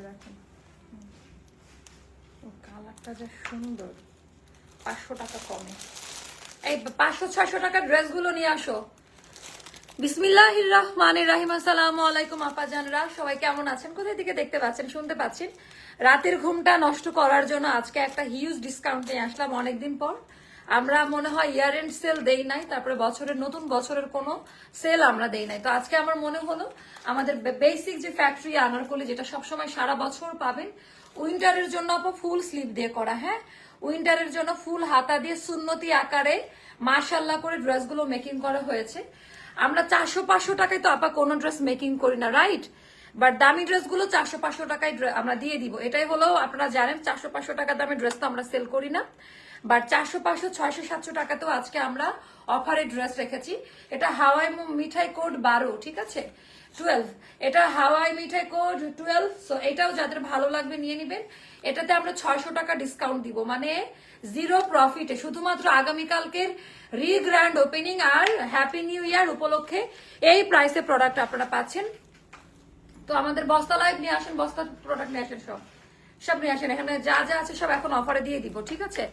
রাখেন। ও কালারটা যা সুন্দর। 500 টাকা কমে। এই 500-600 টাকার ড্রেসগুলো নিয়ে আসো। বিসমিল্লাহির রহমানির রহিম। আসসালামু আলাইকুম আপাজানরা, সবাই কেমন আছেন? কোথায় থেকে দেখতে পাচ্ছেন, শুনতে পাচ্ছেন? রাতের ঘুমটা নষ্ট করার জন্য আজকে একটা হিউজ ডিসকাউন্ট নিয়ে আসলাম অনেকদিন পর। আমরা মনে হয় ইয়ার এন্ড সেল দেই নাই, তারপরে বছরের নতুন বছরের কোনো সেল আমরা দেই নাই। তো আজকে আমার মনে হলো আমাদের বেসিক যে ফ্যাক্টরি আনারকলি, যেটা সবসময় সারা বছর পাবেন, উইন্টারের জন্য আপা ফুল স্লিভ দিয়ে করা, হ্যাঁ উইন্টারের জন্য ফুল হাতা দিয়ে সুন্নতি আকারে মাশাআল্লাহ করে ড্রেসগুলো মেকিং করা হয়েছে। আমরা 400-500 টাকায় তো আপা কোনো ড্রেস মেকিং করি না, রাইট? বাট দামি ড্রেসগুলো 400-500 টাকায় আমরা দিয়ে দিব। এটাই হলো, আপনারা জানেন 400-500 টাকা দামের ড্রেস তো আমরা সেল করি না। বাট 400-500-600-700 টাকাতেও আজকে আমরা অফারে ড্রেস রেখেছি। এটা হাওয়াই মিঠাই কোড 12, ঠিক আছে 12, এটা হাওয়াই মিঠাই কোড 12। সো এটাও যাদের ভালো লাগবে নিয়ে নিবেন। এটাতে আমরা 600 টাকা ডিসকাউন্ট দিব, মানে জিরো প্রফিটে, শুধুমাত্র আগামীকালকের রিগ্র্যান্ড ওপেনিং আর হ্যাপি নিউ ইয়ার উপলক্ষে এই প্রাইসে প্রোডাক্ট আপনারা পাচ্ছেন। তো আমাদের বস্তা লাইভ নিয়ে আসেন, বস্তা প্রোডাক্ট নিয়ে আসেন, সব নিয়ে আসেন। এখানে যা যা আছে সব এখন অফারে দিয়ে দিব, ঠিক আছে?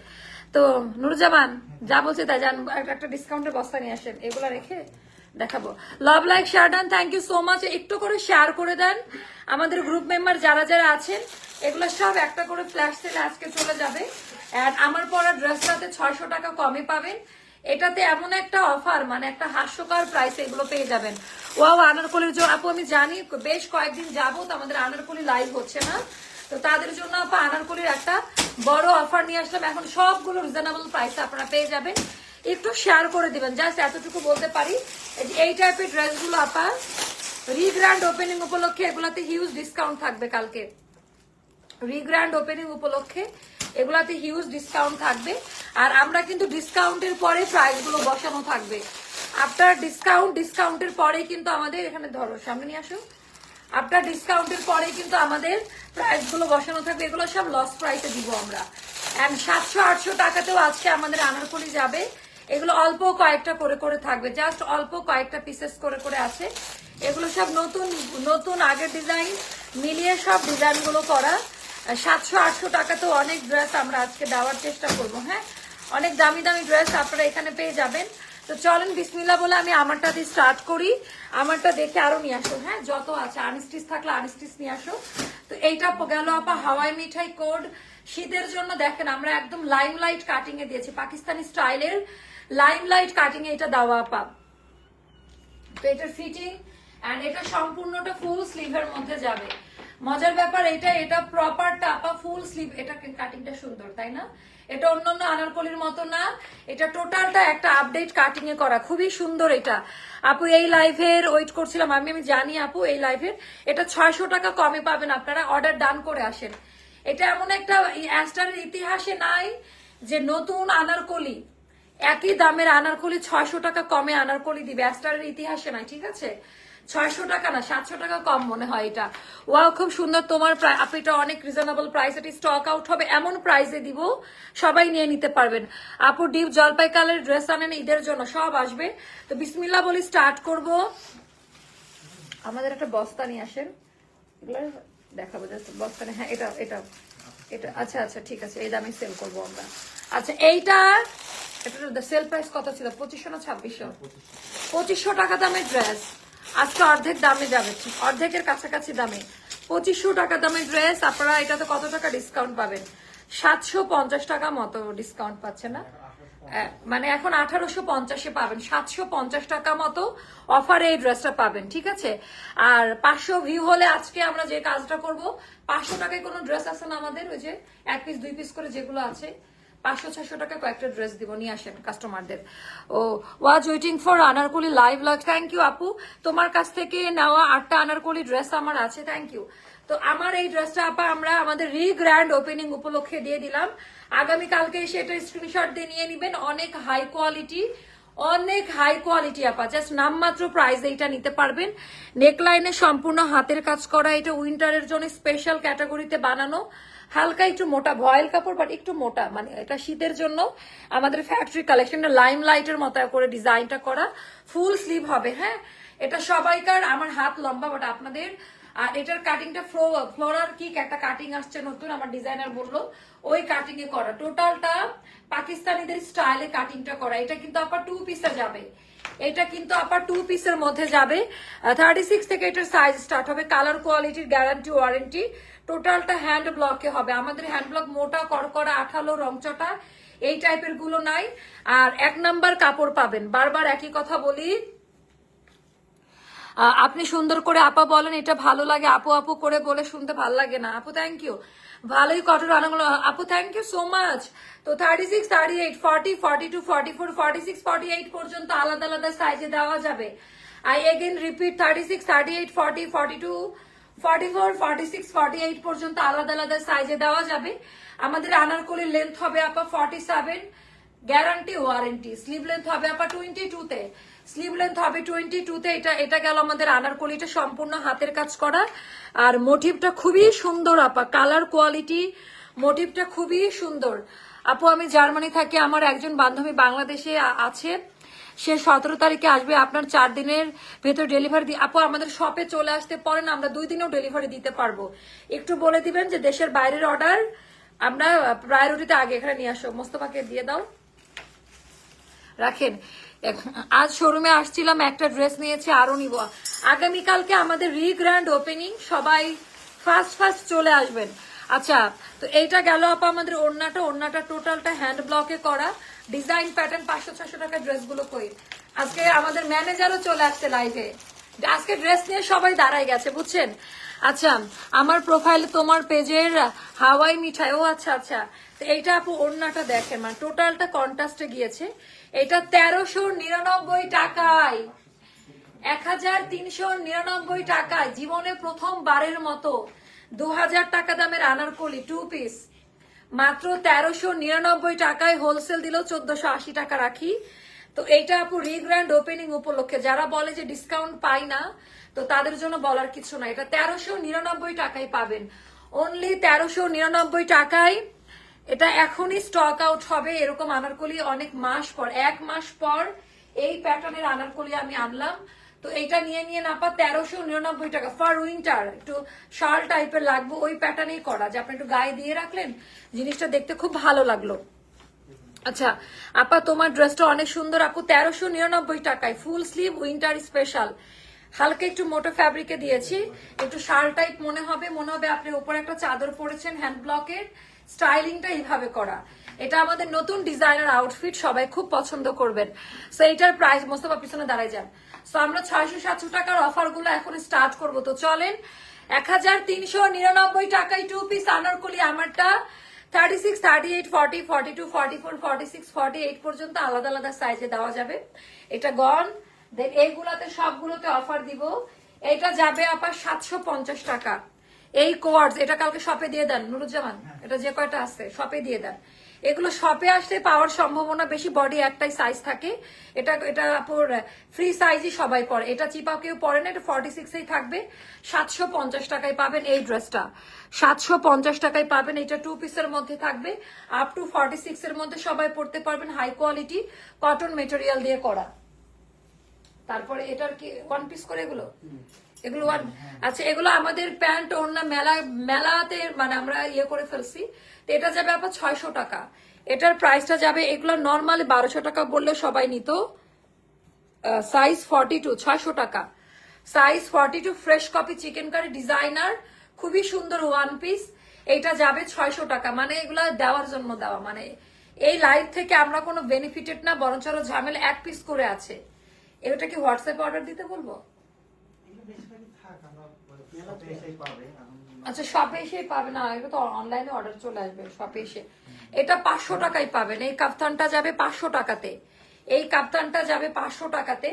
তো নুরজামান যা বলছে তাই জান, একটা ডিসকাউন্টের বস্তা নিয়ে আসেন, এগুলা রেখে দেখাবো। Love like share done, thank you so much. একটু করে শেয়ার করে দেন আমাদের গ্রুপ মেম্বার যারা যারা আছেন। এগুলো সব একটা করে ফ্ল্যাশ সেলে আজকে চলে যাবে। এন্ড আমার পরা ড্রেসটাতে 600 টাকা কমে পাবেন। এটাতে এমন একটা অফার, মানে একটা হাস্যকর প্রাইসে এগুলো পেয়ে যাবেন। ওয়াও, আনারকলির জন্য আপু আমি জানি বেশ কয়েকদিন যাবত আমাদের আনারকলি লাইভ হচ্ছে না, তো তাদের জন্য আপা আনারকলির একটা বড় অফার নিয়ে আসলাম। এখন সবগুলো রিজনেবল প্রাইসে আপনারা পেয়ে যাবেন। একটু শেয়ার করে দিবেন, জাস্ট এতটুকু বলতে পারি। এই টাইপের ড্রেসগুলো আপা রিগ্র্যান্ড ওপেনিং উপলক্ষে এগুলাতে হিউজ ডিসকাউন্ট থাকবে। কালকে রিগ্র্যান্ড ওপেনিং উপলক্ষে এগুলাতে হিউজ ডিসকাউন্ট থাকবে। আর আমরা কিন্তু ডিসকাউন্টের পরে প্রাইসগুলো বসানো থাকবে। আফটার ডিসকাউন্টের পরে কিন্তু আমাদের এখানে ধরো সামনে নিয়ে আসো, আফটার ডিসকাউন্টের পরে কিন্তু আমাদের প্রাইসগুলো বসানো থাকবে। এগুলো সব লস প্রাইসে দিব আমরা। এন্ড 700-800 টাকাতেও আজকে আমাদের আনারকলি যাবে। এগুলো অল্প কয়েকটা করে করে থাকবে, জাস্ট অল্প কয়েকটা পিসেস করে করে আছে। এগুলো সব নতুন নতুন আগের ডিজাইন মিলিয়ে সব ডিজাইনগুলো করা। 700-800 টাকাতেও অনেক ড্রেস আমরা আজকে দেওয়ার চেষ্টা করবো। হ্যাঁ, অনেক দামি দামি ড্রেস আপনারা এখানে পেয়ে যাবেন। তো চলেন বিসমিল্লাহ বলে আমি আমারটা দিয়ে স্টার্ট করি। আমারটা দেখে আরো নিয়ে আসো, হ্যাঁ যত আছে আনস্টিচ থাকলে আনস্টিচ নিয়ে আসো। তো এইটা গেল আপা হাওয়াই মিঠাই কোড। শীতের জন্য দেখেন আমরা একদম লাইম লাইট কাটিং এ দিয়েছি, পাকিস্তানি স্টাইলের লাইম লাইট কাটিং এ এটা দেওয়া আপা। তো এটার ফিটিং এন্ড এটা সম্পূর্ণটা ফুল স্লিভের মধ্যে যাবে। মজার ব্যাপার এটা প্রপারটা আপা ফুল স্লিভ। এটা কাটিংটা সুন্দর, তাই না? এটা অন্যান্য আনারকলির মতো না, এটা টোটালটা একটা আপডেট কাটিং এ করা, খুবই সুন্দর। এটা আপু এই লাইভের ওয়েট করছিলাম আমি জানি আপু এই লাইভের এটা 600 টাকা কমে পাবেন। আপনারা অর্ডার ডান করে আসেন। এটা এমন একটা অ্যাস্টারের ইতিহাসে নাই যে নতুন আনারকলি একই দামের আনারকলি 600 টাকা কমে আনারকলি দিবে, অ্যাস্টারের ইতিহাসে নাই, ঠিক আছে? 600 টাকা না 700 টাকা কম মনে হয় এটা। ওয়াও, খুব সুন্দর তোমার আপু, এটা অনেক রিজনেবল প্রাইস। এটা স্টক আউট হবে এমন প্রাইসে দিব, সবাই নিয়ে নিতে পারবেন। আপু ডিপ জলপাই কালার ড্রেস আনেন ঈদের জন্য, সব আসবে। তো বিসমিল্লাহ বলি স্টার্ট করব। আমাদের একটা বস্তা নিয়ে আসেন, এগুলো দেখাবো জাস্ট বস্তা নিয়ে। হ্যাঁ এটা এটা এটা আচ্ছা আচ্ছা ঠিক আছে, এই দামে সেল করবো আমরা। আচ্ছা এইটা এটা সেল প্রাইস কত ছিল? 2500 না 2600? 2500 টাকা দামের ড্রেস আজকে অর্ধেক দামে যাবে, অর্ধেকের কাছাকাছি দামে 2500 টাকা দামের ড্রেস। আপনারা এটাতে কত টাকা ডিসকাউন্ট পাবেন? 750 টাকা মতো ডিসকাউন্ট পাচ্ছে না, মানে এখন 1850-এ পাবেন। 750 টাকা মতো অফারে এই ড্রেসটা পাবেন, ঠিক আছে? আর 500 ভিউ হলে আজকে আমরা যে কাজটা করব, 500 টাকায় কোনো ড্রেস আছে না আমাদের, ওই যে 1 পিস 2 পিস করে যেগুলো আছে, 500-600 টাকা কয়েকটা ড্রেস দিব, নিয়ে আসেন কাস্টমারদের। ও was waiting for Anarkali live লাগ, থ্যাংক ইউ আপু। তোমার কাছ থেকে নেওয়া 8টা আনারকলি ড্রেস আমার আছে, থ্যাংক ইউ। তো আমার এই ড্রেসটা আপা আমরা আমাদের রিগ্র্যান্ড ওপেনিং উপলক্ষে দিয়ে দিলাম। আগামীকালকে এসে এটা স্ক্রিনশট দিয়ে নিয়ে নিবেন। অনেক হাই কোয়ালিটি আপা, জাস্ট নামমাত্র প্রাইস এইটা নিতে পারবেন। নেকলাইনে সম্পূর্ণ হাতের কাজ করা, এটা উইন্টারের জন্য স্পেশাল ক্যাটাগরিতে বানানো। হালকা একটু মোটা ভয়েল কাপড়, বাট একটু মোটা, মানে এটা শীতের জন্য আমাদের ফ্যাক্টরি কালেকশনটা লাইম লাইটের মতো করে ডিজাইনটা করা, ফুল স্লিভ হবে। হ্যাঁ, এটা সবাইকার, আমার হাত লম্বা, বাট আপনাদের আর এটার কাটিংটা ফ্লোরার কিক একটা কাটিং আসছে নতুন, আমার ডিজাইনার বললো ওই কাটিং এ করা, টোটালটা পাকিস্তানিদের স্টাইলে কাটিংটা করা। এটা কিন্তু আবার 2 পিসে যাবে, এটা কিন্তু আবার 2 পিসের মধ্যে যাবে। 36 থেকে এটার সাইজ স্টার্ট হবে। কালার কোয়ালিটির গ্যারান্টি ওয়ারেন্টি। টোটালটা হ্যান্ড ব্লকে হবে। আমাদের হ্যান্ড ব্লক মোটা করকরা আঠালো রংচটা এই টাইপের গুলো নাই। আর 1 নাম্বার কাপড় পাবেন। বারবার একই কথা বলি, আপনি সুন্দর করে আপা বলেন এটা ভালো লাগে, আপু আপু করে বলে শুনতে ভালো লাগে না। আপু থ্যাংক ইউ, ভালোই কটন আনাগুলো আপু, থ্যাংক ইউ সো মাচ। তো 36, 38, 40, 42, 44, 46, 48 পর্যন্ত আলাদা আলাদা সাইজে দেওয়া যাবে। আই এগেন রিপিট, 36, 38, 40, 42, 44, 46, 48 পর্যন্ত আলাদা আলাদা সাইজে দেওয়া যাবে। আমাদের আনারকলির লেন্থ হবে আপা 47, গ্যারান্টি ওয়ারেন্টি। স্লিভ লেন্থ হবে আপা 22 তে, স্লিভ লেন্থ হবে 22 তে। এটা গেল আমাদের আনারকলিটা সম্পূর্ণ হাতের কাজ করা। আর মোটিভটা খুবই সুন্দর আপা, কালার কোয়ালিটি মোটিভটা খুবই সুন্দর। আপু আমি জার্মানি থাকি, আমার একজন বান্ধবী বাংলাদেশে আছে, সে 17 তারিখে আসবে, আপনার 4 দিনের ভেতর ডেলিভারি দিয়ে। আপু আমাদের শপে চলে আসতে পারে না, আমরা 2 দিনেও ডেলিভারি দিতে পারবো। একটু বলে দিবেন যে দেশের বাইরের অর্ডার আমরা প্রায়োরিটিতে আগে এখানে নিয়ে আসো। মোস্তফাকে দিয়ে দাও, রাখেন। আজ শোরুমে আসছিলাম, একটা ড্রেস নিয়েছি, আরো নিব। আগামীকালকে আমাদের রিগ্র্যান্ড ওপেনিং, সবাই ফার্স্ট চলে আসবেন। আচ্ছা, তো এইটা গেল আপা আমাদের ওড়নাটা টোটালটা হ্যান্ড ব্লকে করা, ডিজাইন প্যাটার্ন। 500-600 টাকার ড্রেসগুলো কই। আজকে আমাদের ম্যানেজারও চলে আসছে লাইভে, আজকে ড্রেস নিয়ে সবাই দাঁড়ায় গেছে বুঝছেন। আচ্ছা, আমার প্রোফাইলে তোমার পেজের হাওয়াই মিঠাই, ও আচ্ছা আচ্ছা। তো এইটা আপু ওড়নাটা দেখেন, মানে টোটালটা কন্ট্রাস্টে গিয়েছে। এটা 1399 টাকায়, 1399 টাকায়, জীবনে প্রথমবারের মতো 2000 টাকা দামের আনারকলি 2 পিস মাত্র 1399 টাকায় হোলসেল দিলেও 1480 টাকা রাখি। তো এইটা আপু রিগ্র্যান্ড ওপেনিং উপলক্ষে, যারা বলে যে ডিসকাউন্ট পাই না, তো তাদের জন্য বলার কিছু না, এটা 1399 টাকায় পাবেন, অনলি 1399 টাকায়। এটা এখনই স্টক আউট হবে। এরকম আনারকলি অনেক মাস পর, 1 মাস পর এই প্যাটার্নের আনারকলি আমি আনলাম। তো এইটা নিয়ে না পা 1399 টাকা ফর উইন্টার, একটু শাল টাইপের লাগবে, ওই প্যাটার্নেই করা, যে আপনি একটু গায়ে দিয়ে রাখলেন, জিনিসটা দেখতে খুব ভালো লাগলো। আচ্ছা আপা তোমার ড্রেসটা অনেক সুন্দর আপু, 1399 টাকায় ফুল স্লিভ উইন্টার স্পেশাল, হালকা একটু মোটো ফ্যাব্রিকে দিয়েছি, একটু শাল টাইপ মনে হবে আপনি উপরে একটা চাদর পরেছেন হ্যান্ড ব্লকের, স্টাইলিংটা এইভাবে করা। এটা আমাদের নতুন ডিজাইনার আউটফিট, সবাই খুব পছন্দ করবেন। সো এইটার প্রাইস, মোস্তফা পিছনে দাঁড়ায় যান। সো আমরা 600-700 টাকার অফার গুলো এখন স্টার্ট করবো। তো চলেন, 1399 টাকায় 2 পিস আনারকলি আমারটা 36, 38, 40, 42, 44, 46, 48 পর্যন্ত আলাদা আলাদা সাইজে দেওয়া যাবে। এটা গন, দেন এইগুলাতে সবগুলোতে অফার দিব। এটা যাবে আবার 750 টাকা। এই কোয়ার্ডস, এটা কালকে শপে দিয়ে দেন নুরুজ্জামান, এটা যে কয়টা আছে শপে দিয়ে দেন। এগুলো শপে আসলে পাওয়ার সম্ভাবনা বেশি, বডি একটাই সাইজ থাকে। এটা ফ্রি সাইজই সবাই পরে, এটা চিপা কেউ পরে না, এটা 46এই থাকবে। 750 টাকায় পাবেন এই ড্রেসটা, 750 টাকায় পাবেন। এটা 2 পিসের মধ্যে থাকবে, আপ টু 46 এর মধ্যে সবাই পড়তে পারবেন। হাই কোয়ালিটি কটন মেটেরিয়াল দিয়ে করা। তারপরে এটার কি 1 পিস করে এগুলো, এগুলো আচ্ছা, এগুলো আমাদের প্যান্ট ওড়না মেলাতে মানে আমরা ইয়ে করে ফেলছি। তো এটা যাবে আবার 600 টাকা, এটার প্রাইসটা যাবে, এগুলো নর্মালি 1200 টাকা বললে সবাই নিত। সাইজ 42, 600 টাকা, size 42, fresh copy chikankari designer, খুবই সুন্দর 1 পিস। এটা যাবে 600 টাকা। মানে এগুলা দেওয়ার জন্য দেওয়া, মানে এই লাইভ থেকে আমরা কোনো বেনিফিটেড না, বরঞ্চ আরো ঝামেলা। 1 পিস করে আছে। এটা কি হোয়াটসঅ্যাপে অর্ডার দিতে বলবো? আচ্ছা শপে এসেই পাবে না, এটা তো অনলাইনে অর্ডার চলে আসবে শপে এসে। এটা 500 টাকায় পাবেন। এই কাফতানটা যাবে 500 টাকাতে, এই কাফতানটা যাবে 500 টাকাতে।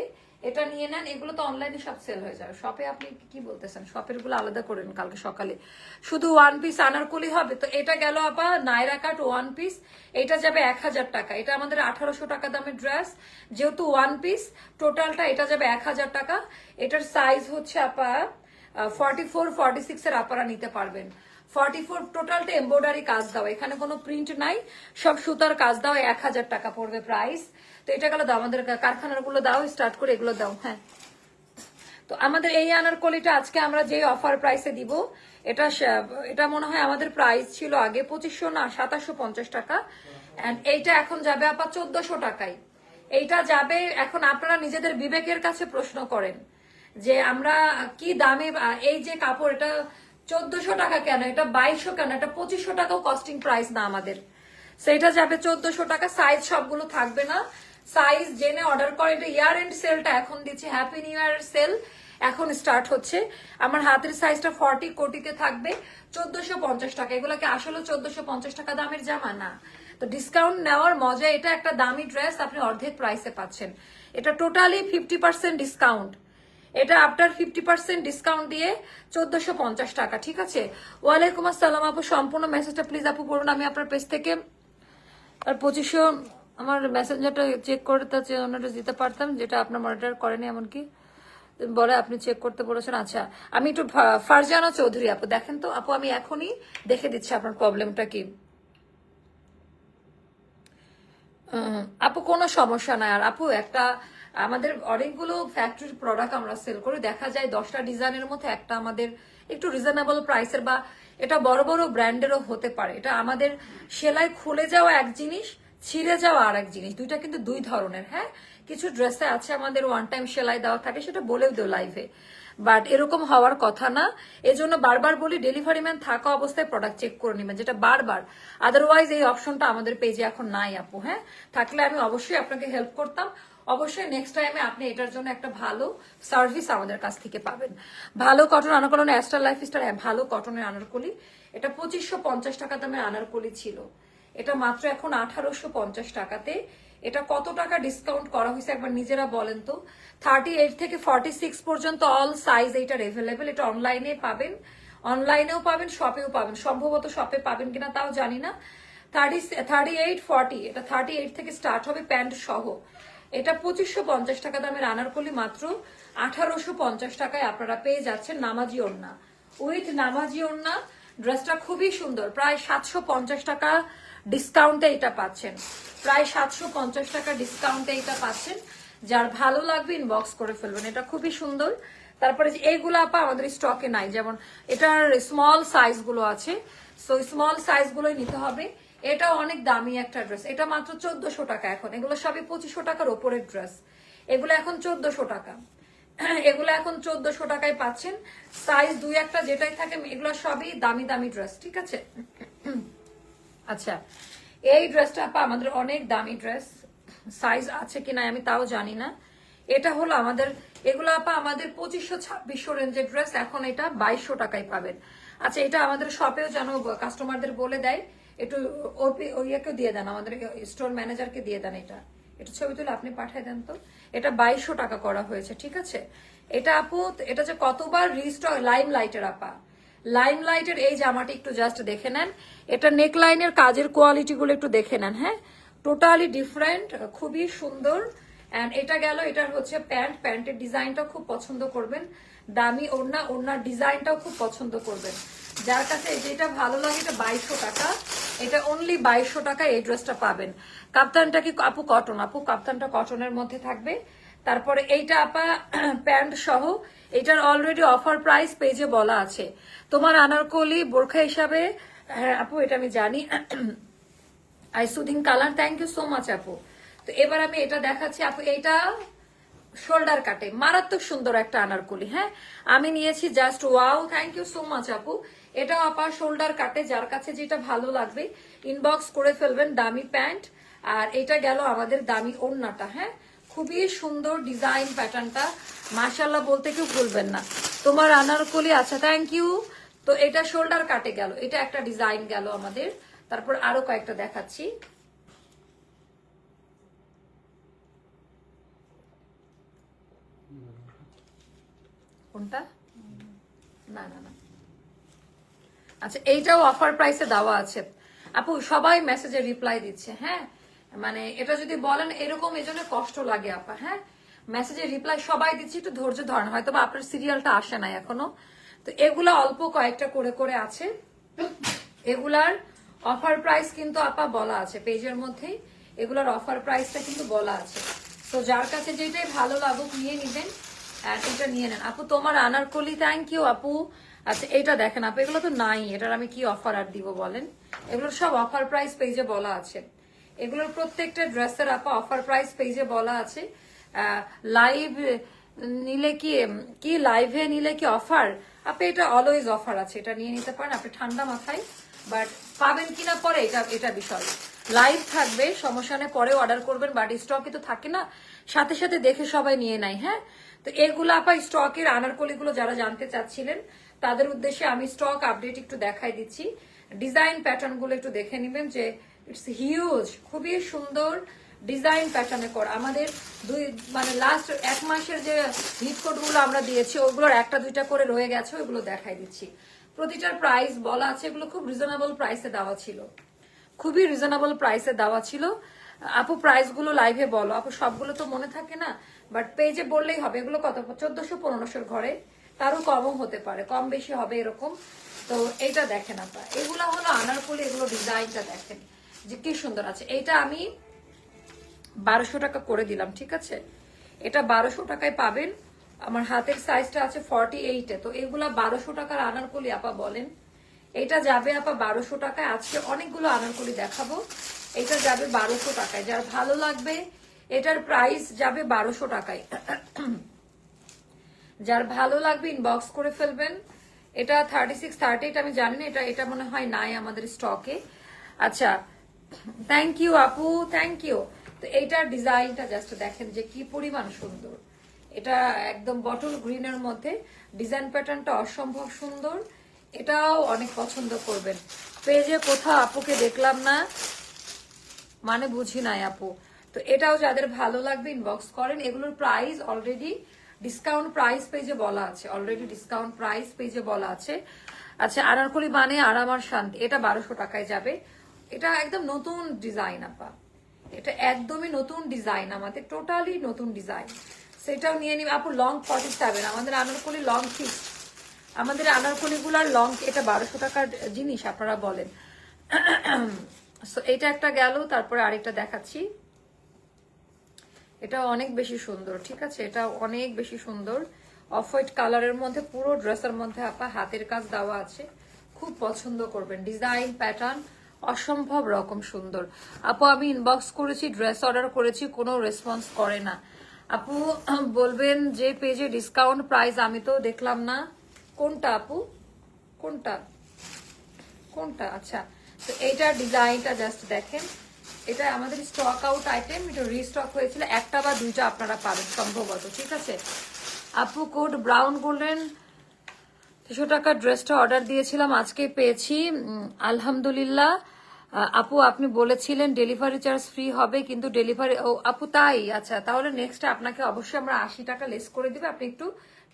এটা নিয়ে নেন, এগুলো তো অনলাইনে সব সেল হয়ে যাবে, শপে আপনি কি বলতেছেন, শপের গুলো আলাদা করেন কালকে সকালে। শুধু 1 পিস আনারকলি হবে। তো এটা গেল আবার নাইরা কাট 1 পিস, এটা যাবে 1000 টাকা। এটা আমাদের 1800 টাকা দামের ড্রেস, যেহেতু 1 পিস টোটালটা, এটা যাবে 1000 টাকা। এটার সাইজ হচ্ছে আপা 44, 46 এর আপারা নিতে পারবেন। 44 টোটালটা এমব্রয়ডারি কাজ দাও, এখানে কোনো প্রিন্ট নাই, সব সুতার কাজ দাও। 1000 টাকা পড়বে প্রাইস। তো এটা গেল দাও, আমাদের কারখানার গুলো দাও, স্টার্ট করে এগুলো দাও। হ্যাঁ, তো আমাদের এই আনারকলিটা আজকে আমরা যে অফার প্রাইসে দিব, এটা মনে হয় আমাদের প্রাইস ছিল আগে 2500 না 2750 টাকা, এন্ড এইটা এখন যাবে আপা 1400 টাকায়। এইটা যাবে এখন, আপনারা নিজেদের বিবেকের কাছে প্রশ্ন করেন যে আমরা কি দামে, এই যে কাপড় এটা 1400 টাকা কেন, এটা 2200 কেন, এটা 2500 টাকাও কস্টিং প্রাইস না আমাদের। সেটা যাবে 1400 টাকা। সাইজ সবগুলো থাকবে না, সাইজ জেনে অর্ডার করে। এটা ইয়ার এন্ড সেলটা এখন দিচ্ছে, হ্যাপি নিউ ইয়ার সেল এখন স্টার্ট হচ্ছে। আমার হাতের সাইজটা 40 কোটিতে থাকবে 1450 টাকা। এগুলোকে আসলে 1450 টাকা দামের জামা না, তো ডিসকাউন্ট নেওয়ার মজা। এটা একটা দামি ড্রেস আপনি অর্ধেক প্রাইসে পাচ্ছেন। এটা টোটালি 50% ডিসকাউন্ট, এটা আপনার 50% ডিসকাউন্ট দিয়ে 1450 টাকা, ঠিক আছে। ওয়ালাইকুম আসসালাম আপু, সম্পূর্ণ মেসেজটা প্লিজ আপু পড়ুন। আমি আপনার পেজ থেকে আর 2500 আমার মেসেঞ্জারটা চেক করতে ওনাটা দিতে পারতাম, যেটা আপনার মনিটর করেনি এমনকি বলে আপনি চেক করতে বলেছেন। আচ্ছা, আমি একটু ফারজানা চৌধুরী আপু দেখেন তো আপু, আমি এখনই দেখে দিচ্ছি আপনার প্রবলেমটা কি। আপু কোনো সমস্যা নাই। আর আপু একটা আমাদের অনেকগুলো ফ্যাক্টরি প্রোডাক্ট আমরা সেল করি, দেখা যায় 10টা ডিজাইনের মধ্যে একটা আমাদের একটু রিজনেবল প্রাইসের, বা এটা বড় বড় ব্র্যান্ডেরও হতে পারে। এটা আমাদের সেলাই খুলে যাওয়া এক জিনিস, ছিঁড়ে যাওয়া আর এক জিনিস, দুইটা কিন্তু দুই ধরনের। হ্যাঁ, কিছু ড্রেসে আছে আমাদের ওয়ান টাইম সেলাই দেওয়া থাকে, সেটা বলেও দেও লাইভে, বাট এরকম হওয়ার কথা না। এজন্য বারবার বলি ডেলিভারি ম্যান থাকা অবস্থায় প্রোডাক্ট চেক করে নেবেন, যেটা বারবার। আদারওয়াইজ এই অপশনটা আমাদের পেজে এখন নাই আপু। হ্যাঁ, থাকলে আমি অবশ্যই আপনাকে হেল্প করতাম। অবশ্যই নেক্সট টাইমে আপনি এটার জন্য একটা ভালো সার্ভিস আমাদের কাছ থেকে পাবেন। ভালো কটন আনারকলি, অ্যাস্টার লাইফস্টাইল, ভালো কটনের আনারকলি। এটা 2550 টাকা দামের আনারকলি ছিল, এটা মাত্র এখন 1850 টাকাতে। এটা কত টাকা ডিসকাউন্ট করা হয়েছে একবার নিজেরা বলেন তো। 38 থেকে 46 পর্যন্ত অল সাইজ এইটার এভেলেবেল। এটা অনলাইনে পাবেন, অনলাইনেও পাবেন, শপেও পাবেন, সম্ভবত শপে পাবেন কিনা তাও জানি না। 38, 40, এটা 38 থেকে স্টার্ট হবে প্যান্ট সহ। এটা 2550 টাকা দামের আনারকলি মাত্র 1850 টাকায় আপনারা পেয়ে যাচ্ছেন নামাজি ওড়না, উইথ নামাজি ওড়না। ড্রেসটা খুবই সুন্দর, প্রায় 750 টাকা ডিসকাউন্টে এটা পাচ্ছেন, প্রায় 750 টাকা ডিসকাউন্টে এটা পাচ্ছেন। যার ভালো লাগবে ইনবক্স করে ফেলবেন, এটা খুবই সুন্দর। তারপরে যে এইগুলো আপা আমাদের স্টকে নাই, যেমন এটার স্মল সাইজ গুলো আছে, সো স্মল সাইজ গুলোই নিতে হবে। এটা অনেক দামি একটা ড্রেস, এটা মাত্র 1400 টাকা এখন। এগুলো সবই 2500 টাকার ওপরের ড্রেস, এগুলো এখন 1400 টাকা। এগুলো এখন 1400 টাকায় পাচ্ছেন। সাইজ দুই একটা যেটাই থাকে, এগুলো সবই দামি দামি ড্রেস, ঠিক আছে। আচ্ছা, এই ড্রেসটা আপা আমাদের অনেক দামি ড্রেস, সাইজ আছে কিনা আমি তাও জানি না। এটা হলো আমাদের, এগুলো আপা আমাদের 2500-2600 রেঞ্জের ড্রেস, এখন এটা 2200 টাকায় পাবেন। আচ্ছা, এটা আমাদের শপেও যেন কাস্টমারদের বলে দেয়, একটু ওইয়াকেও দিয়ে দেন, আমাদের স্টোর ম্যানেজারকে দিয়ে দেন। এটা এটা ছবি তুলে আপনি পাঠিয়ে দেন তো। এটা 2200 টাকা করা হয়েছে, ঠিক আছে। এটা আপু, এটা যে কতবার রিস্টক, লাইম লাইটের আপা, লাইম লাইটের এই জামাটি একটু জাস্ট দেখে নেন। এটা নেক লাইনের কাজের কোয়ালিটি গুলো একটু দেখে নেন। হ্যাঁ, টোটালি ডিফারেন্ট, খুবই সুন্দর। এন্ড এটা গেল, এটার হচ্ছে প্যান্ট, প্যান্টের ডিজাইনটা খুব পছন্দ করবেন। দামি ওড়না, ওড়নার ডিজাইনটাও খুব পছন্দ করবেন। যার কাছে যেটা ভালো লাগে, এটা 2200 টাকা, এটা অনলি 2200 টাকা এই ড্রেসটা পাবেন। কাপ্তানটা কি আপু কটন? আপু কাপ্তানটা কটনের মধ্যে থাকবে। তারপরে এইটা আপা প্যান্ট সহ, এটার অলরেডি অফার প্রাইস পেজে বলা আছে। তোমার আনারকলি বোরখা হিসাবে, হ্যাঁ আপু এটা আমি জানি। আইসুদিন colour, thank you so much আপু। তো এবার আমি এটা দেখাচ্ছি আপু, এইটা শোল্ডার কাটে, মারাত্মক সুন্দর একটা আনারকলি। হ্যাঁ, আমি নিয়েছি just wow, thank you so much আপু। এটাও আপা শোল্ডার কাটে, যার কাছে যেটা ভালো লাগবে ইনবক্স করে ফেলবেন। দামি প্যান্ট, আর এটা গেল আমাদের দামি ওড়নাটা। হ্যাঁ, খুবই সুন্দর ডিজাইন প্যাটার্নটা, মাশাআল্লাহ বলতে কেউ ভুলবেন না। তোমার আনারকলি, আচ্ছা থ্যাংক ইউ। তো এটা শোল্ডার কাটে গেল, এটা একটা ডিজাইন গেল আমাদের। তারপর আরো কয়েকটা দেখাচ্ছি। কোনটা? না না না, আচ্ছা এইটাও অফার প্রাইসে দেওয়া আছে আপু, সবাই মেসেজে রিপ্লাই দিচ্ছে। হ্যাঁ, মানে এটা যদি বলেন এরকম, এই জন্য কষ্ট লাগে আপা। হ্যাঁ, মেসেজে রিপ্লাই সবাই দিচ্ছে, একটু ধৈর্য ধরেন, হয়তো বা আপনার সিরিয়ালটা আসে নাই এখনো। তো এগুলা অল্প কয়েকটা করে করে আছে, এগুলার অফার প্রাইস কিন্তু আপা বলা আছে পেজের মধ্যেই, এগুলার অফার প্রাইসটা কিন্তু বলা আছে। তো যার কাছে যেটাই ভালো লাগুক নিয়ে নিবেন। আর এটা নিয়ে নেন আপু, তোমার আনারকলি, থ্যাংক ইউ আপু। আচ্ছা এটা দেখেন আপু, এগুলো তো নাই, এটার আমি কি অফার আর দিব বলেন? এগুলোর সব অফার প্রাইস পেজে বলা আছে, এগুলোর প্রত্যেকটা ড্রেসের আপা অফার প্রাইস পেজে বলা আছে। লাইভ নিলে কি কি লাইভে নিলে কি অফার? আপনি এটা অলওয়েজ অফার আছে, এটা নিয়ে নিতে পারেন আপনি ঠান্ডা মাথায়, বাট পাবেন কিনা পরে এটা বিষয়। লাইভ থাকবে, সমস্যা নেই, পরে অর্ডার করবেন, বাট স্টকে তো থাকে না, সাথে সাথে দেখে সবাই নিয়ে নেয়। হ্যাঁ, তো এগুলো আপা স্টকের আনারকলিগুলো যারা জানতে চাচ্ছিলেন তাদের উদ্দেশ্যে আমি স্টক আপডেট একটু দেখাই দিচ্ছি। ডিজাইন প্যাটার্ন গুলো একটু দেখে নিবেন যে ইটস হিউজ, খুবই সুন্দর ডিজাইন প্যাটার্নে করা। আমাদের লাস্ট 1 মাসের যে হিট কোড গুলো আমরা দিয়েছি ওগুলোর 1-2টা করে রয়ে গেছে, ওইগুলো দেখাই দিচ্ছি। প্রতিটার প্রাইস বলা আছে, এগুলো খুব রিজনেবল প্রাইসে দেওয়া ছিল, খুবই রিজনেবল প্রাইসে দেওয়া ছিল। আপু প্রাইস গুলো লাইভে বলো আপু, সবগুলো তো মনে থাকে না, বাট পেজে বললেই হবে। এগুলো কত? 1400-1500 ঘরে, তারও কমও হতে পারে, কম বেশি হবে এরকম। তো এইটা দেখেন আপনারা, এগুলো হলো আনারকলি, এগুলো ডিজাইনটা দেখেন যে কি সুন্দর আছে। এইটা আমি 1200 টাকা করে দিলাম, ঠিক আছে? এটা 1200 টাকায় পাবেন। আমার হাতের সাইজটা আছে 48-এ, তো এগুলা 1200 টাকার আনারকলি আপা বলেন। এটা যাবে আপা 1200 টাকায়। আজকে অনেকগুলো আনারকলি দেখাবো, এটা যাবে 1200 টাকায়। যার ভালো লাগবে এটার প্রাইস যাবে 1200 টাকায়। যার ভালো লাগবে ইনবক্স করে ফেলবেন। এটা 36-38 আমি জানি না, এটা মনে হয় নাই আমাদের স্টকে। আচ্ছা থ্যাংক ইউ আপু, থ্যাংক ইউ। তো এইটার ডিজাইনটা জাস্ট দেখেন যে কি পরিমাণ সুন্দর। এটা একদম বটল গ্রিনের মধ্যে, ডিজাইন প্যাটার্নটা অসম্ভব সুন্দর, এটাও অনেক পছন্দ করবেন। পেজে কোথাও আপুকে দেখলাম না, মানে বুঝি নাই আপু। তো এটাও যাদের ভালো লাগবে ইনবক্স করেন। এগুলোর প্রাইস অলরেডি ডিসকাউন্ট প্রাইস পেজে বলা আছে, অলরেডি ডিসকাউন্ট প্রাইস পেজে বলা আছে। আচ্ছা আনারকলি মানে আরাম আর শান্তি, এটা 1200 টাকায় যাবে। এটা একদম নতুন ডিজাইন আপা, এটা একদমই নতুন ডিজাইন, আমাদের টোটালি নতুন ডিজাইন। সেটাও নিয়ে নিবে আপু। লং 47, আমাদের আনারকলি লং ফিক্স, আমাদের আনারকলি গুলার লং। এটা 1200 টাকার জিনিস আপনারা বলেন। এটা একটা গেল, তারপরে আরেকটা দেখাচ্ছি। এটা অনেক বেশি সুন্দর, ঠিক আছে? এটা অনেক বেশি সুন্দর, অফ হোয়াইট কালারের মধ্যে, পুরো ড্রেসের মধ্যে আপা হাতের কাজ দেওয়া আছে, খুব পছন্দ করবেন। ডিজাইন প্যাটার্ন অসম্ভব রকম সুন্দর। আপু আমি ইনবক্স করেছি, ড্রেস অর্ডার করেছি, কোনো রেসপন্স করে না। আপু বলবেন যে পেজে ডিসকাউন্ট প্রাইস, আমি তো দেখলাম না। কোনটা আপু, কোনটা কোনটা? আচ্ছা তো এইটার ডিজাইনটা জাস্ট দেখেন, এটা আমাদের স্টক আউট আইটেম, এটা রিস্টক হয়েছিল, 1টা বা 2টা আপনারা পাবেন সম্ভবত, ঠিক আছে? আপু কোড ব্রাউন গোল্ডেন 300 টাকার ড্রেসটা অর্ডার দিয়েছিলাম, আজকে পেয়েছি, আলহামদুলিল্লাহ। আপু আপনি বলেছিলেন ডেলিভারি চার্জ ফ্রি হবে, কিন্তু ডেলিভারি, ও আপু তাই? আচ্ছা তাহলে নেক্সট আপনাকে অবশ্যই আমরা 80 টাকা লেস করে দিবে, আপনি একটু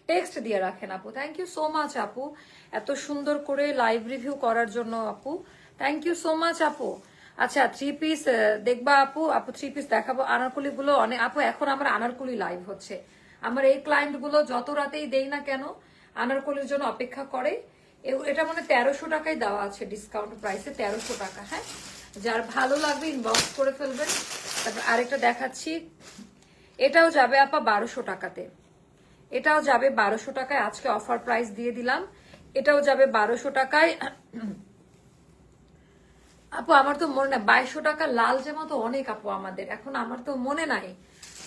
টেক্সট দিয়ে রাখেন আপু। থ্যাংক ইউ সো মাচ আপু, এত সুন্দর করে লাইভ রিভিউ করার জন্য আপু, থ্যাংক ইউ সো মাচ আপু। আচ্ছা 3 পিস দেখবা আপু? আপু 3 পিস দেখাবো। আনারকুলি গুলো অনেক আপু, এখন আমার আনারকুলি লাইভ হচ্ছে, আমার এই ক্লায়েন্ট গুলো যত রাতেই দেই না কেন আনারকলির জন্য অপেক্ষা করে। এটা মানে 1300 টাকায় দেওয়া আছে ডিসকাউন্ট প্রাইসে, 1300 টাকা। হ্যাঁ, যার ভালো লাগবে ইনবক্স করে ফেলবেন। তারপর আরেকটা দেখাচ্ছি, এটাও যাবে আপা 1200 টাকাতে, এটাও যাবে 1200 টাকায়, আজকে অফার প্রাইস দিয়ে দিলাম। এটাও যাবে 1200 টাকায়। আপু আমার তো মনে নাই 2200 টাকা লাল জামা তো অনেক আপু আমাদের, এখন আমার তো মনে নাই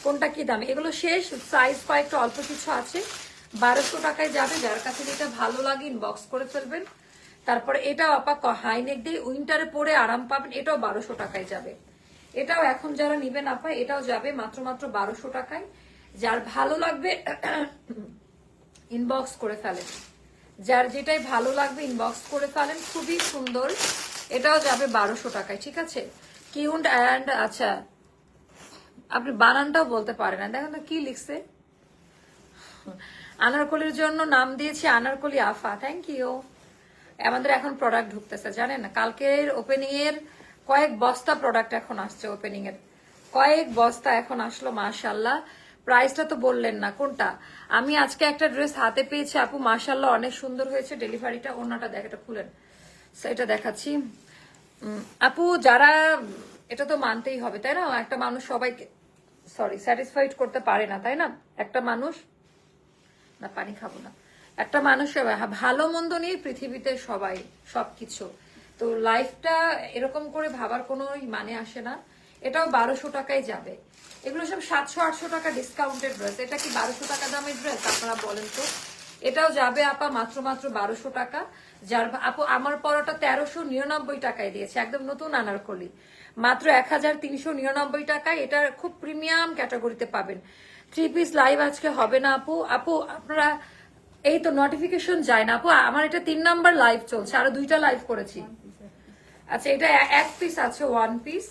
কোনটা কি দাম। এগুলো শেষ, সাইজ কয়েকটা অল্প কিছু আছে, 1200 টাকায় যাবে। যার কাছে যেটা ভালো লাগে ইনবক্স করে ফেলবেন। তারপরে এটাও আপা হাইনেক দিয়ে উইন্টারে পরে আরাম পাবেন, এটাও 1200 টাকায় যাবে। এটাও এখন যারা নিবেন আপা, এটাও যাবে মাত্র 1200 টাকায়। যার ভালো লাগবে ইনবক্স করে ফেলেন, যার যেটাই ভালো লাগবে ইনবক্স করে ফেলেন, খুবই সুন্দর। এটাও যাবে 1200 টাকায়, ঠিক আছে? কিউন্ড অ্যান্ড, আচ্ছা আপনি বানানটাও বলতে পারেন না, দেখেন তো কি লিখছে। আনারকলির জন্য নাম দিয়েছি আনারকলি আফা, থ্যাংক ইউ। আমাদের এখন প্রোডাক্ট ঢুকতেছে জানেন না, কালকের ওপেনিং এর কয়েক বস্তা প্রোডাক্ট এখন আসছে, ওপেনিং এর কয়েক বস্তা এখন আসলো, মাশাল্লাহ। প্রাইসটা তো বললেন না কোনটা। আমি আজকে একটা ড্রেস হাতে পেয়েছি আপু, মাশাল্লাহ অনেক সুন্দর হয়েছে ডেলিভারিটা। ওনাটা দেখ, এটা খুলেন, এটা দেখাচ্ছি আপু। যারা, এটা তো মানতেই হবে তাই না, একটা মানুষ সবাইকে স্যাটিসফাইড করতে পারে না তাই না, একটা মানুষ না পানি খাবো না। একটা মানুষ ভালো মন্দ নিয়ে পৃথিবীতে সবাই সবকিছু, তো লাইফটা এরকম করে ভাবার কোনো মানে আসে না। এটাও 1200 টাকায় যাবে। এগুলো সব 700-800 টাকা ডিসকাউন্টেড ড্রেস। এটা কি 1200 টাকা দামের ড্রেস? আপনারা বলেন তো। এটাও যাবে আপা মাত্র 1200 টাকা। যার আপু আমার পরাটা 1399 টাকায় দিয়েছে, একদম নতুন আনারকলি, মাত্র 1399 টাকায়। এটা খুব প্রিমিয়াম ক্যাটাগরিতে পাবেন। 3 পিস লাইভ আজকে হবে না আপু। আপু আপনারা এই তো নোটিফিকেশন যায় না আপু। আমার এটা 3 নাম্বার লাইভ চলছে, আরো 2টা লাইভ করেছি। আচ্ছা এটা 1 পিস আছে, 1 পিস।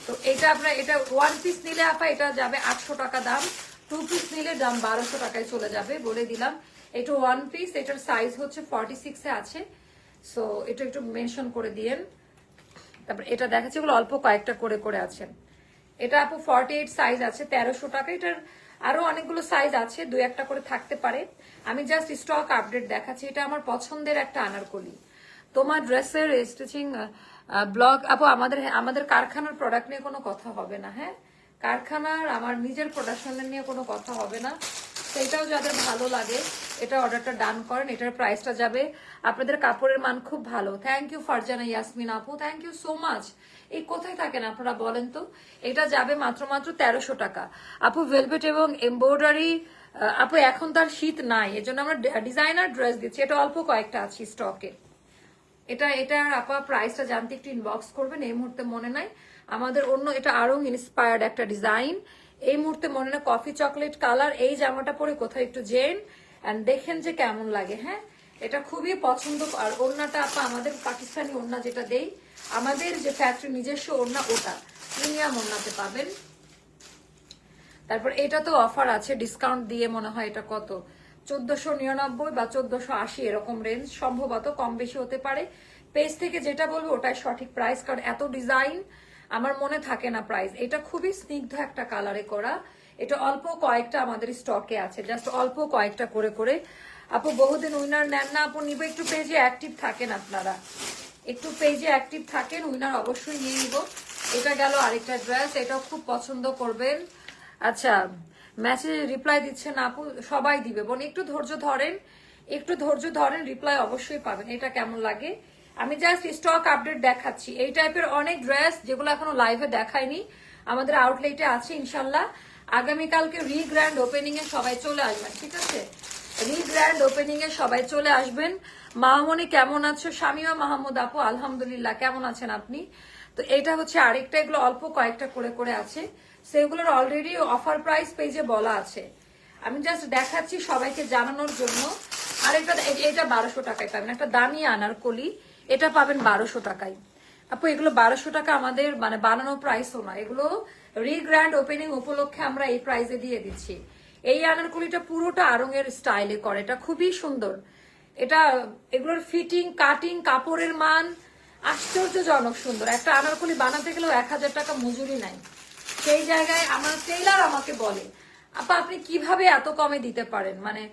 তো এটা আপনার এটা 1 পিস নিলে আপা এটা যাবে 800 টাকা দাম। 2 পিস নিলে দাম 1200 টাকায় চলে যাবে, বলে দিলাম। এটা 1 পিস, এটার সাইজ হচ্ছে 46 এ আছে। সো এটা একটু মেনশন করে দিয়েন। তারপর এটা দেখাচ্ছি, এগুলো অল্প কয়েকটা করে করে আছে। এটা আপু 48 সাইজ আছে, 1300 টাকা। এটার আরো অনেকগুলো সাইজ আছে, 2-1টা করে থাকতে পারে। আমি জাস্ট স্টক আপডেট দেখাচ্ছি। এটা আমার পছন্দের একটা আনারকলি। তোমার ড্রেসের স্টিচিং ব্লগ আপু, আমাদের কারখানার প্রোডাক্ট নিয়ে কোনো কথা হবে না। হ্যাঁ, কারখানার আমার নিজের প্রোডাকশনের নিয়ে কোনো কথা হবে না। সেটাও যাদের ভালো লাগে এটা অর্ডারটা ডান করেন। এটার প্রাইসটা যাবে, আপনাদের কাপড়ের মান খুব ভালো। থ্যাংক ইউ ফারজানা ইয়াসমিন আপু, থ্যাংক ইউ সো মাচ। এই কোথায় থাকেন আপনারা বলেন তো? এটা যাবে মাত্র 1300 টাকা আপু। ভেলভেট এবং এমব্রয়ডারি আপু এখন তার শীত নাই, এজন্য আমরা ডিজাইনার ড্রেস দিচ্ছি। এটা অল্প কয়েকটা আছে স্টকে। এটা আপা প্রাইসটা জানতে একটু ইনবক্স করবেন। এই মুহূর্তে মনে নাই। আমাদের অন্য এটা আরো ইন্সপায়ার্ড একটা ডিজাইন, এই মুহূর্তে মনে না। কফি চকলেট কালার, এই জামাটা পরে কোথাও একটু জেন এন্ড দেখেন যে কেমন লাগে। হ্যাঁ, এটা খুবই পছন্দ। আর ওড়নাটা আপা আমাদের পাকিস্তানি ওড়না যেটা দেই, আমাদের যে ফ্যাক্টরি নিজস্ব ওড়না, ওটা প্রিমিয়াম ওড়নাতে পাবেন। তারপর এটা তো অফার আছে ডিসকাউন্ট দিয়ে, মনে হয় এটা কত 1499 বা 1480 এরকম রেঞ্জ, সম্ভবত কম বেশি হতে পারে। পেজ থেকে যেটা বলবো ওটাই সঠিক প্রাইস, কারণ এত ডিজাইন আমার মনে থাকে না প্রাইস। এটা খুবই স্নিগ্ধ একটা কালারে করা। এটা অল্প কয়েকটা আমাদের স্টকে আছে, জাস্ট অল্প কয়েকটা করে করে। আপু বহুদিন উইনার নেন না আপু, নিব। একটু পেজে অ্যাক্টিভ থাকেন আপনারা, একটু পেজে অ্যাক্টিভ থাকেন, উইনার অবশ্যই নিয়ে নিব। এটা গেল আরেকটা ড্রেস, এটাও খুব পছন্দ করবেন। আচ্ছা মেসেজে রিপ্লাই দিচ্ছেন আপু, সবাই দিবে বোন, একটু ধৈর্য ধরেন, একটু ধৈর্য ধরেন, রিপ্লাই অবশ্যই পাবেন। এটা কেমন লাগে আমি জাস্ট স্টক আপডেট দেখাচ্ছি। এই টাইপের অনেক ড্রেস যেগুলো এখনো লাইভে দেখায়নি আমাদের আউটলেটে আছে ইনশাল্লাহ। আগামীকালকে রিগ্র্যান্ড ওপেনিং এ সবাই চলে আসবেন, ঠিক আছে? রিগ্র্যান্ড ওপেনিং এ সবাই চলে আসবেন। মাহমনি কেমন আছো? শামিমা মাহমুদ আপু আলহামদুলিল্লাহ, কেমন আছেন আপনি? তো এটা হচ্ছে আরেকটা, এগুলো অল্প কয়েকটা করে করে আছে, সেগুলোর অলরেডি অফার প্রাইস পেজে বলা আছে। আমি জাস্ট দেখাচ্ছি সবাইকে জানানোর জন্য। আরেকটা এটা 1200 টাকায় পাবেন, একটা দামি আনারকলি, এটা পাবেন 1200 টাকায় আপু। এগুলো 1200 টাকা আমাদের মানে বানানো প্রাইসও না, এগুলো রিগ্র্যান্ড ওপেনিং উপলক্ষে আমরা এই প্রাইসে দিয়ে দিচ্ছি। এই আনারকলিটা পুরোটা আড়ং-এর স্টাইলে করে, এটা খুবই সুন্দর। এটা এগুলোর ফিটিং, কাটিং, কাপড়ের মান আশ্চর্যজনক সুন্দর। একটা আনারকলি বানাতে গেলেও 1000 টাকা মজুরি নাই। সেই জায়গায় আমার টেইলার আমাকে বলে, আপা আপনি কিভাবে এত কমে দিতে পারেন? মানে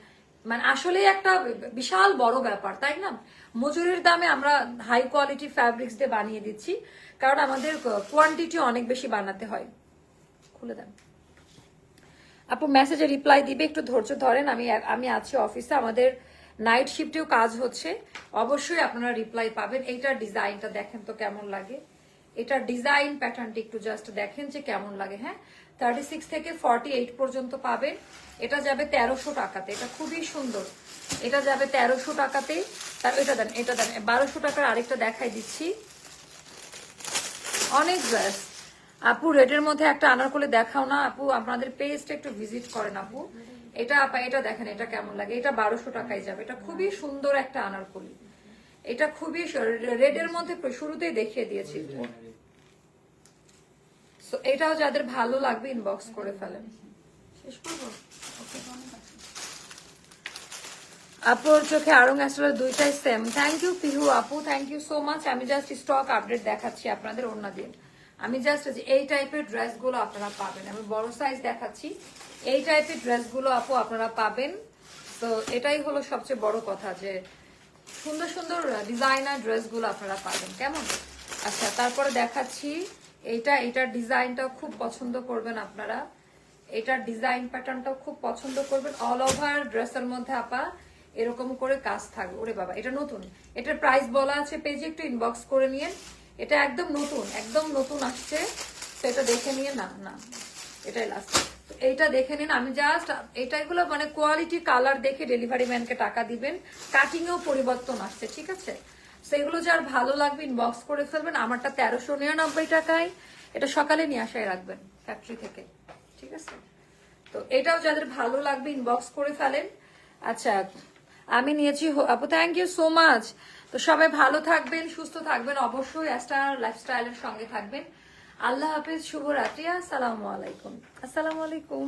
মানে আসলেই একটা বিশাল বড় ব্যাপার, তাই না? মজুরির দামে আমরা হাই কোয়ালিটি ফ্যাব্রিক্স দিয়ে বানিয়ে দিচ্ছি, কারণ আমাদের কোয়ান্টিটি অনেক বেশি বানাতে হয়। খুলে দেন আপু, মেসেজে রিপ্লাই দিবে, একটু ধৈর্য ধরেন। আমি আছি অফিসে, আমাদের নাইট শিফটেও কাজ হচ্ছে, অবশ্যই আপনারা রিপ্লাই পাবেন। এইটার ডিজাইনটা দেখেন তো কেমন লাগে, এটার ডিজাইন প্যাটার্নটা একটু জাস্ট দেখেন যে কেমন লাগে। হ্যাঁ, 36 থেকে 48 পর্যন্ত পাবেন। এটা যাবে 1300 টাকাতে, এটা খুবই সুন্দর। এটা যাবে 1300 টাকাতে। এটা দেন 1200 টাকার আরেকটা দেখাই দিচ্ছি, অনেক ড্রেস। আপু রেডের মধ্যে একটা আনারকলি দেখাও না আপু, আপনাদের পেজটা একটু ভিজিট করেন আপু। এটা আপা এটা দেখেন, এটা কেমন লাগে। এটা 1200 টাকায় যাবে, এটা খুবই সুন্দর একটা আনারকলি। এটা খুবই রেডের মধ্যে শুরুতেই দেখিয়ে দিয়েছি। এটাও যাদের ভালো লাগবে ইনবক্স করে ফেলেন। শেষ করবো? আপুর চোখে আড়ং আসলে দুইটাই সেম। থ্যাংক ইউ পিহু আপু, থ্যাংক ইউ সো মাচ। আমি জাস্ট স্টক আপডেট দেখাচ্ছি আপনাদের ওড়না দিয়ে। আমি জাস্ট এই টাইপের ড্রেসগুলো আপনারা পাবেন, আমি বড় সাইজ দেখাচ্ছি। এই টাইপের ড্রেসগুলো আপু আপনারা পাবেন। তো এটাই হলো সবচেয়ে বড় কথা, যে সুন্দর সুন্দর ডিজাইনার ড্রেসগুলো আপনারা পাবেন, কেমন? আচ্ছা তারপরে দেখাচ্ছি এটার ডিজাইনটাও খুব পছন্দ করবেন আপনারা। এটার ডিজাইন প্যাটার্নটাও খুব পছন্দ করবেন। অল ওভার ড্রেসের মধ্যে আপা এরকম করে কাজ থাকবে। ওরে বাবা, এটা নতুন, এটার প্রাইস বলা আছে পেজে, একটু ইনবক্স করে নিয়েন। এটা একদম নতুন আসছে, তো এটা দেখে নিয়ে না না এটাই লাস্ট। এইটা দেখে নিন, আমি জাস্ট এটাইগুলো মানে কোয়ালিটি কালার দেখে ডেলিভারি ম্যানকে টাকা দিবেন। কাটিং এও পরিবর্তন আসছে, ঠিক আছে? সেগুলো যার ভালো লাগবে ইনবক্স করে ফেলবেন। আমারটা 1399 টাকায়, এটা সকালে নিয়ে আসায় রাখবেন ফ্যাক্টরি থেকে, ঠিক আছে? তো এটাও যাদের ভালো লাগবে ইনবক্স করে ফেলেন। আচ্ছা, আমি নিয়েছি আপু, থ্যাংক ইউ সো মাচ। তো সবাই ভালো থাকবেন, সুস্থ থাকবেন, অবশ্যই স্টার লাইফস্টাইলের সঙ্গে থাকবেন। আল্লাহ হাফেজ, শুভরাত্রি, আসসালামু আলাইকুম।